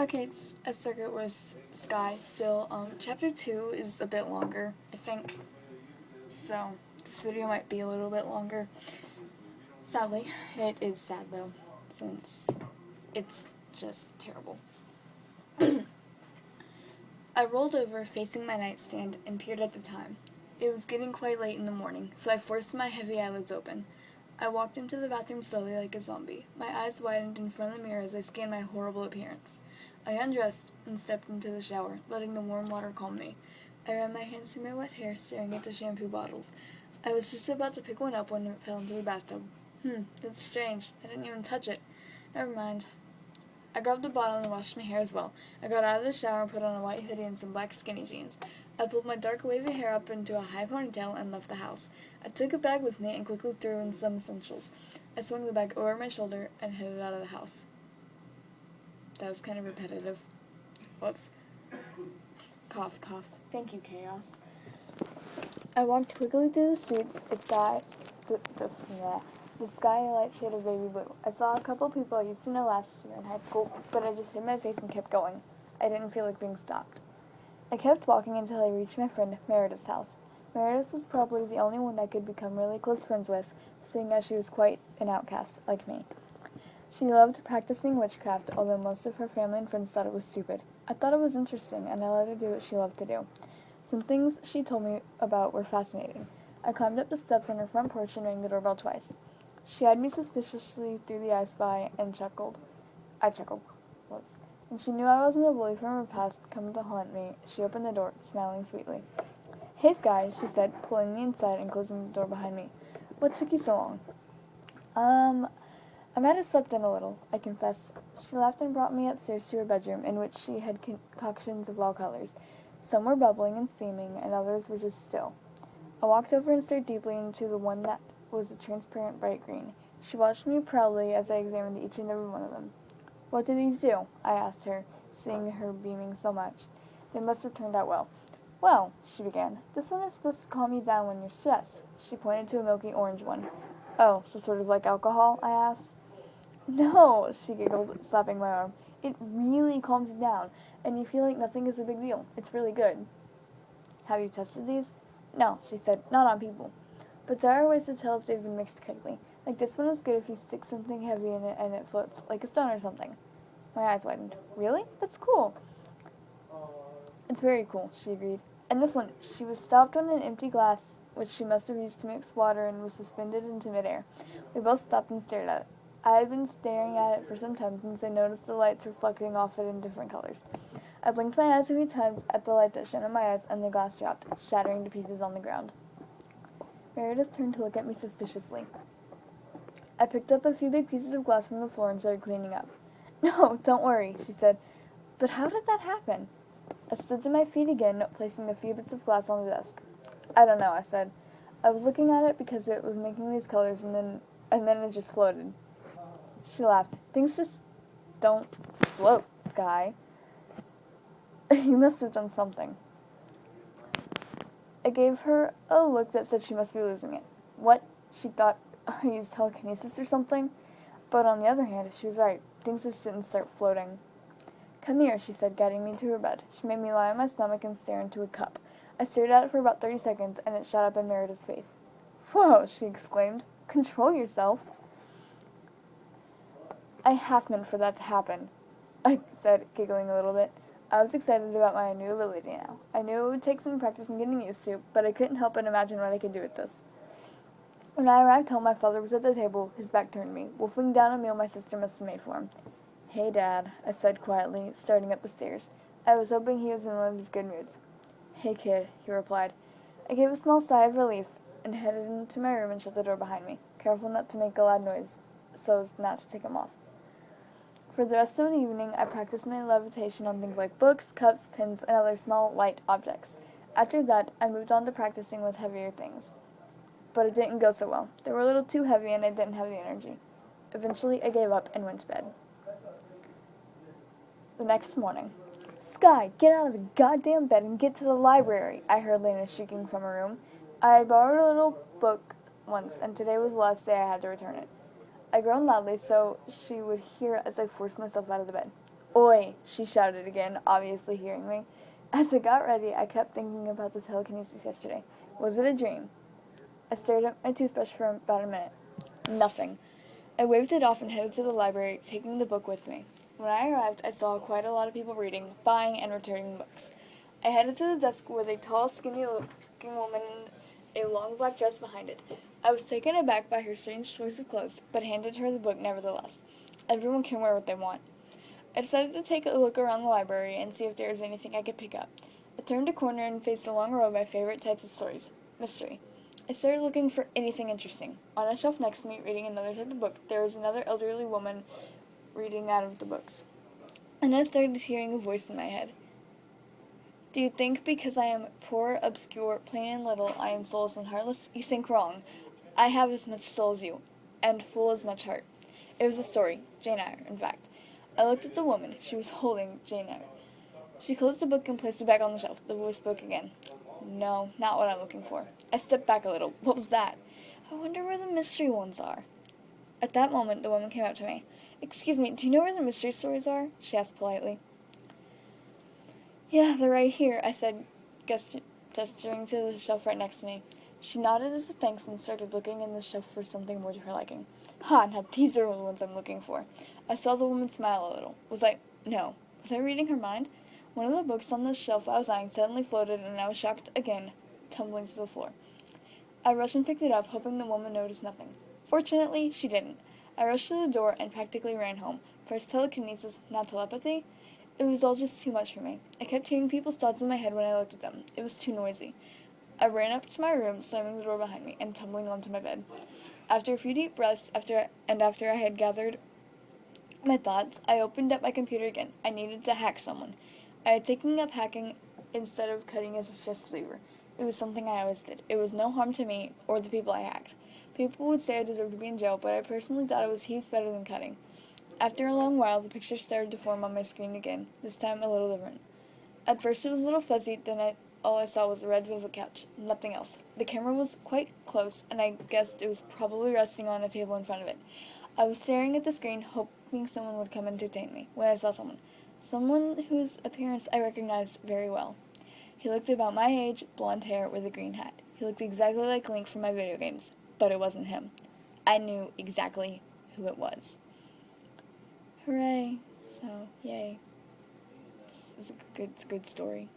Okay, it's A Circuit with Sky still. Chapter 2 is a bit longer, I think. So, this video might be a little bit longer. Sadly. It is sad though, since it's just terrible. I rolled over, facing my nightstand, and peered at the time. It was getting quite late in the morning, so I forced my heavy eyelids open. I walked into the bathroom slowly like a zombie. My eyes widened in front of the mirror as I scanned my horrible appearance. I undressed and stepped into the shower, letting the warm water calm me. I ran my hands through my wet hair, staring at the shampoo bottles. I was just about to pick one up when it fell into the bathtub. That's strange. I didn't even touch it. Never mind. I grabbed the bottle and washed my hair as well. I got out of the shower and put on a white hoodie and some black skinny jeans. I pulled my dark wavy hair up into a high ponytail and left the house. I took a bag with me and quickly threw in some essentials. I swung the bag over my shoulder and headed out of the house. That was kind of repetitive. Whoops. Cough, cough. Thank you, Chaos. I walked quickly through the streets. The sky a light shade of baby blue. I saw a couple people I used to know last year in high school, but I just hid my face and kept going. I didn't feel like being stopped. I kept walking until I reached my friend Meredith's house. Meredith was probably the only one I could become really close friends with, seeing as she was quite an outcast, like me. She loved practicing witchcraft, although most of her family and friends thought it was stupid. I thought it was interesting, and I let her do what she loved to do. Some things she told me about were fascinating. I climbed up the steps on her front porch and rang the doorbell twice. She eyed me suspiciously through the I Spy and chuckled. I chuckled. Whoops. And she knew I wasn't a bully from her past come to haunt me. She opened the door, smiling sweetly. Hey, Sky, she said, pulling me inside and closing the door behind me. What took you so long? I might have slept in a little, I confessed. She laughed and brought me upstairs to her bedroom, in which she had concoctions of all colors. Some were bubbling and steaming, and others were just still. I walked over and stared deeply into the one that was a transparent bright green. She watched me proudly as I examined each and every one of them. What do these do? I asked her, seeing her beaming so much. They must have turned out well. Well, she began, this one is supposed to calm you down when you're stressed. She pointed to a milky orange one. Oh, so sort of like alcohol? I asked. No, she giggled, slapping my arm. It really calms you down, and you feel like nothing is a big deal. It's really good. Have you tested these? No, she said, not on people. But there are ways to tell if they've been mixed correctly. Like this one is good if you stick something heavy in it and it floats, like a stone or something. My eyes widened. Really? That's cool. It's very cool, she agreed. And this one, she was stopped on an empty glass, which she must have used to mix water and was suspended into midair. We both stopped and stared at it. I had been staring at it for some time since I noticed the lights reflecting off it in different colors. I blinked my eyes a few times at the light that shone in my eyes, and the glass dropped, shattering to pieces on the ground. Meredith turned to look at me suspiciously. I picked up a few big pieces of glass from the floor and started cleaning up. No, don't worry, she said. But how did that happen? I stood to my feet again, placing a few bits of glass on the desk. I don't know, I said. I was looking at it because it was making these colors, and then it just floated. She laughed. Things just don't float, Sky. You must have done something. I gave her a look that said she must be losing it. What? She thought I used telekinesis or something? But on the other hand, she was right. Things just didn't start floating. Come here, she said, guiding me to her bed. She made me lie on my stomach and stare into a cup. I stared at it for about 30 seconds, and it shot up in Meredith's face. Whoa, she exclaimed. Control yourself. I half meant for that to happen, I said, giggling a little bit. I was excited about my new ability now. I knew it would take some practice and getting used to, but I couldn't help but imagine what I could do with this. When I arrived home, my father was at the table, his back turned to me, wolfing down a meal my sister must have made for him. Hey, Dad, I said quietly, starting up the stairs. I was hoping he was in one of his good moods. Hey, kid, he replied. I gave a small sigh of relief and headed into my room and shut the door behind me, careful not to make a loud noise so as not to take him off. For the rest of the evening, I practiced my levitation on things like books, cups, pins, and other small, light objects. After that, I moved on to practicing with heavier things. But it didn't go so well. They were a little too heavy and I didn't have the energy. Eventually, I gave up and went to bed. The next morning. Sky, get out of the goddamn bed and get to the library, I heard Lena shrieking from her room. I had borrowed a little book once, and today was the last day I had to return it. I groaned loudly so she would hear as I forced myself out of the bed. Oi, she shouted again, obviously hearing me. As I got ready, I kept thinking about the telekinesis yesterday. Was it a dream? I stared at my toothbrush for about a minute. Nothing. I waved it off and headed to the library, taking the book with me. When I arrived, I saw quite a lot of people reading, buying, and returning books. I headed to the desk with a tall, skinny-looking woman in a long black dress behind it. I was taken aback by her strange choice of clothes, but handed her the book nevertheless. Everyone can wear what they want. I decided to take a look around the library and see if there was anything I could pick up. I turned a corner and faced a long row of my favorite types of stories, mystery. I started looking for anything interesting. On a shelf next to me, reading another type of book, there was another elderly woman reading out of the books. And I started hearing a voice in my head. Do you think because I am poor, obscure, plain and little, I am soulless and heartless? You think wrong. I have as much soul as you, and full as much heart. It was a story, Jane Eyre, in fact. I looked at the woman. She was holding Jane Eyre. She closed the book and placed it back on the shelf. The voice spoke again. No, not what I'm looking for. I stepped back a little. What was that? I wonder where the mystery ones are. At that moment, the woman came up to me. Excuse me, do you know where the mystery stories are? She asked politely. Yeah, they're right here, I said, gesturing to the shelf right next to me. She nodded as a thanks and started looking in the shelf for something more to her liking. Ha, now these are the ones I'm looking for. I saw the woman smile a little. Was I reading her mind? One of the books on the shelf I was eyeing suddenly floated, and I was shocked again, tumbling to the floor. I rushed and picked it up, hoping the woman noticed nothing. Fortunately, she didn't. I rushed to the door and practically ran home. First telekinesis, now telepathy. It was all just too much for me. I kept hearing people's thoughts in my head when I looked at them. It was too noisy. I ran up to my room, slamming the door behind me, and tumbling onto my bed. After a few deep breaths, after I had gathered my thoughts, I opened up my computer again. I needed to hack someone. I had taken up hacking instead of cutting as a stress reliever. It was something I always did. It was no harm to me or the people I hacked. People would say I deserved to be in jail, but I personally thought it was heaps better than cutting. After a long while, the picture started to form on my screen again, this time a little different. At first it was a little fuzzy, then all I saw was a red velvet couch, nothing else. The camera was quite close, and I guessed it was probably resting on a table in front of it. I was staring at the screen, hoping someone would come entertain me, when I saw someone whose appearance I recognized very well. He looked about my age, blonde hair, with a green hat. He looked exactly like Link from my video games, but it wasn't him. I knew exactly who it was. Hooray. So, yay. It's a good story.